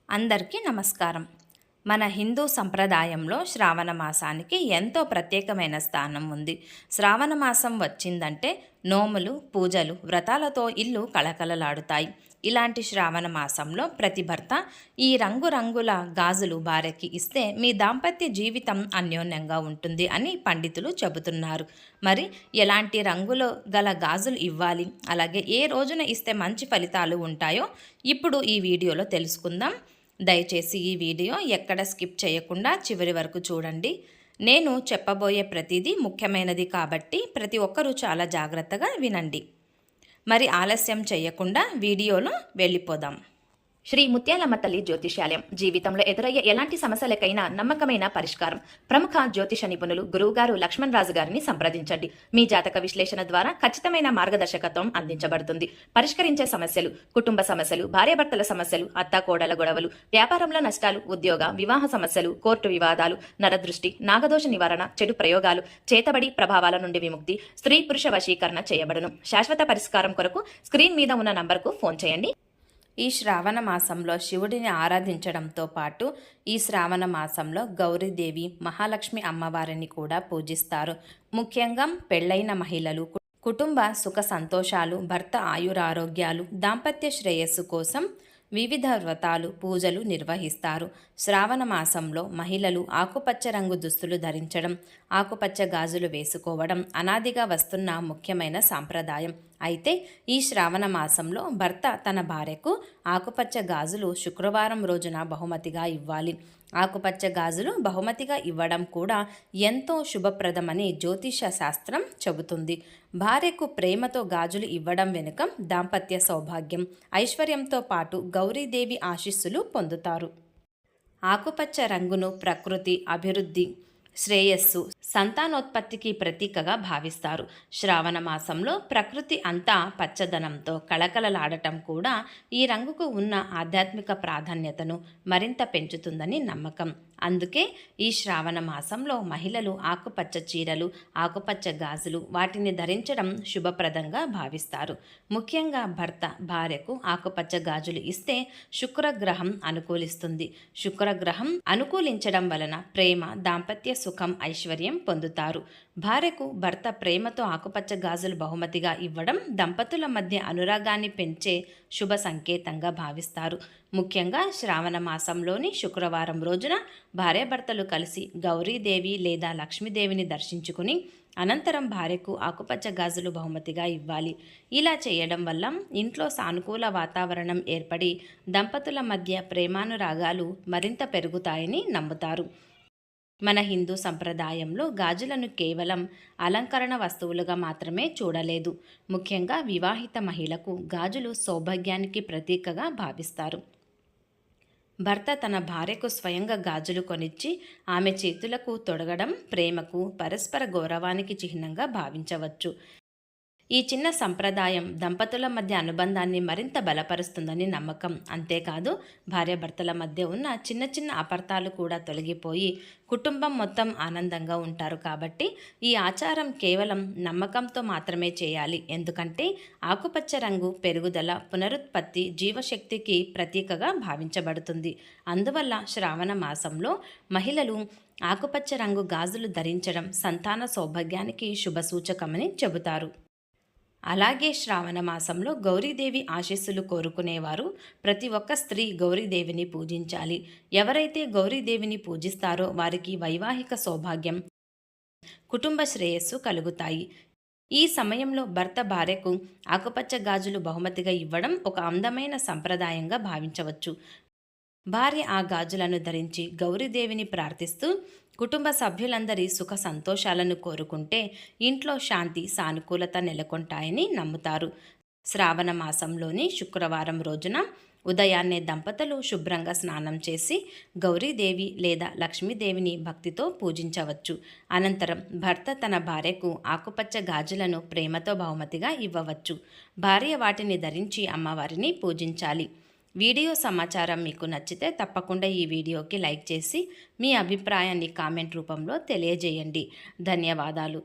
అందరికీ నమస్కారం. మన హిందూ సంప్రదాయంలో శ్రావణ మాసానికి ఎంతో ప్రత్యేకమైన స్థానం ఉంది. శ్రావణ మాసం వచ్చిందంటే నోములు, పూజలు, వ్రతాలతో ఇల్లు కళకళలాడుతాయి. ఇలాంటి శ్రావణ మాసంలో ప్రతి భర్త ఈ రంగురంగుల గాజులు భార్యకి ఇస్తే మీ దాంపత్య జీవితం అన్యోన్యంగా ఉంటుంది అని పండితులు చెబుతున్నారు. మరి ఎలాంటి రంగులు గల గాజులు ఇవ్వాలి, అలాగే ఏ రోజున ఇస్తే మంచి ఫలితాలు ఉంటాయో ఇప్పుడు ఈ వీడియోలో తెలుసుకుందాం. దయచేసి ఈ వీడియో ఎక్కడ స్కిప్ చేయకుండా చివరి వరకు చూడండి. నేను చెప్పబోయే ప్రతిదీ ముఖ్యమైనది కాబట్టి ప్రతి ఒక్కరూ చాలా జాగ్రత్తగా వినండి. మరి ఆలస్యం చేయకుండా వీడియోలో వెళ్ళిపోదాం. శ్రీ ముత్యాలమ్మ తల్లి జ్యోతిష్యాలయం జీవితంలో ఎదురయ్యే ఎలాంటి సమస్యలకైనా నమ్మకమైన పరిష్కారం. ప్రముఖ జ్యోతిష నిపుణులు గురువుగారు లక్ష్మణ్ రాజు గారిని సంప్రదించండి. మీ జాతక విశ్లేషణ ద్వారా ఖచ్చితమైన మార్గదర్శకత్వం అందించబడుతుంది. పరిష్కరించే సమస్యలు: కుటుంబ సమస్యలు, భార్యాభర్తల సమస్యలు, అత్తాకోడల గొడవలు, వ్యాపారంలో నష్టాలు, ఉద్యోగ వివాహ సమస్యలు, కోర్టు వివాదాలు, నరదృష్టి, నాగదోష నివారణ, చెడు ప్రయోగాలు, చేతబడి ప్రభావాల నుండి విముక్తి, స్త్రీ పురుష వశీకరణ చేయబడును. శాశ్వత పరిష్కారం కొరకు స్క్రీన్ మీద ఉన్న నంబర్కు ఫోన్ చేయండి. ఈ శ్రావణ మాసంలో శివుడిని ఆరాధించడంతో పాటు ఈ శ్రావణ మాసంలో గౌరీదేవి, మహాలక్ష్మి అమ్మవారిని కూడా పూజిస్తారు. ముఖ్యంగా పెళ్లైన మహిళలు కుటుంబ సుఖ సంతోషాలు, భర్త ఆయురారోగ్యాలు, దాంపత్య శ్రేయస్సు కోసం వివిధ వ్రతాలు, పూజలు నిర్వహిస్తారు. శ్రావణ మాసంలో మహిళలు ఆకుపచ్చ రంగు దుస్తులు ధరించడం, ఆకుపచ్చ గాజులు వేసుకోవడం అనాదిగా వస్తున్న ముఖ్యమైన సాంప్రదాయం. అయితే ఈ శ్రావణ మాసంలో భర్త తన భార్యకు ఆకుపచ్చ గాజులు శుక్రవారం రోజున బహుమతిగా ఇవ్వాలి. ఆకుపచ్చ గాజులు బహుమతిగా ఇవ్వడం కూడా ఎంతో శుభప్రదమని జ్యోతిష శాస్త్రం చెబుతుంది. భార్యకు ప్రేమతో గాజులు ఇవ్వడం వెనుక దాంపత్య సౌభాగ్యం, ఐశ్వర్యంతో పాటు గౌరీదేవి ఆశీస్సులు పొందుతారు. ఆకుపచ్చ రంగును ప్రకృతి, అభివృద్ధి, శ్రేయస్సు, సంతానోత్పత్తికి ప్రతీకగా భావిస్తారు. శ్రావణ మాసంలో ప్రకృతి అంతా పచ్చదనంతో కళకళలాడటం కూడా ఈ రంగుకు ఉన్న ఆధ్యాత్మిక ప్రాధాన్యతను మరింత పెంచుతుందని నమ్మకం. అందుకే ఈ శ్రావణ మాసంలో మహిళలు ఆకుపచ్చ చీరలు, ఆకుపచ్చ గాజులు వాటిని ధరించడం శుభప్రదంగా భావిస్తారు. ముఖ్యంగా భర్త భార్యకు ఆకుపచ్చ గాజులు ఇస్తే శుక్రగ్రహం అనుకూలిస్తుంది. శుక్రగ్రహం అనుకూలించడం వలన ప్రేమ, దాంపత్య సుఖం, ఐశ్వర్యం పొందుతారు. భార్యకు భర్త ప్రేమతో ఆకుపచ్చ గాజులు బహుమతిగా ఇవ్వడం దంపతుల మధ్య అనురాగాన్ని పెంచే శుభ సంకేతంగా భావిస్తారు. ముఖ్యంగా శ్రావణ మాసంలోని శుక్రవారం రోజున భార్యాభర్తలు కలిసి గౌరీదేవి లేదా లక్ష్మీదేవిని దర్శించుకుని అనంతరం భార్యకు ఆకుపచ్చ గాజులు బహుమతిగా ఇవ్వాలి. ఇలా చేయడం వల్ల ఇంట్లో సానుకూల వాతావరణం ఏర్పడి దంపతుల మధ్య ప్రేమానురాగాలు మరింత పెరుగుతాయని నమ్ముతారు. మన హిందూ సంప్రదాయంలో గాజులను కేవలం అలంకరణ వస్తువులుగా మాత్రమే చూడలేదు. ముఖ్యంగా వివాహిత మహిళకు గాజులు సౌభాగ్యానికి ప్రతీకగా భావిస్తారు. భర్త తన భార్యకు స్వయంగా గాజులు కొనిచ్చి ఆమె చేతులకు తొడగడం ప్రేమకు, పరస్పర గౌరవానికి చిహ్నంగా భావించవచ్చు. ఈ చిన్న సంప్రదాయం దంపతుల మధ్య అనుబంధాన్ని మరింత బలపరుస్తుందని నమ్మకం. అంతేకాదు భార్యాభర్తల మధ్య ఉన్న చిన్న చిన్న అపార్థాలు కూడా తొలగిపోయి కుటుంబం మొత్తం ఆనందంగా ఉంటారు. కాబట్టి ఈ ఆచారం కేవలం నమ్మకంతో మాత్రమే చేయాలి. ఎందుకంటే ఆకుపచ్చ రంగు పెరుగుదల, పునరుత్పత్తి, జీవశక్తికి ప్రతీకగా భావించబడుతుంది. అందువల్ల శ్రావణ మాసంలో మహిళలు ఆకుపచ్చ రంగు గాజులు ధరించడం సంతాన సౌభాగ్యానికి శుభసూచకమని చెబుతారు. అలాగే శ్రావణ మాసంలో గౌరీదేవి ఆశీస్సులు కోరుకునేవారు ప్రతి ఒక్క స్త్రీ గౌరీదేవిని పూజించాలి. ఎవరైతే గౌరీదేవిని పూజిస్తారో వారికి వైవాహిక సౌభాగ్యం, కుటుంబ శ్రేయస్సు కలుగుతాయి. ఈ సమయంలో భర్త భార్యకు ఆకుపచ్చ గాజులు బహుమతిగా ఇవ్వడం ఒక అందమైన సంప్రదాయంగా భావించవచ్చు. భార్య ఆ గాజులను ధరించి గౌరీదేవిని ప్రార్థిస్తూ కుటుంబ సభ్యులందరి సుఖ సంతోషాలను కోరుకుంటే ఇంట్లో శాంతి, సానుకూలత నెలకొంటాయని నమ్ముతారు. శ్రావణ మాసంలోని శుక్రవారం రోజున ఉదయాన్నే దంపతులు శుభ్రంగా స్నానం చేసి గౌరీదేవి లేదా లక్ష్మీదేవిని భక్తితో పూజించవచ్చు. అనంతరం భర్త తన భార్యకు ఆకుపచ్చ గాజులను ప్రేమతో బహుమతిగా ఇవ్వవచ్చు. భార్య వాటిని ధరించి అమ్మవారిని పూజించాలి. వీడియో సమాచారం మీకు నచ్చితే తప్పకుండా ఈ వీడియోకి లైక్ చేసి మీ అభిప్రాయాన్ని కామెంట్ రూపంలో తెలియజేయండి. ధన్యవాదాలు.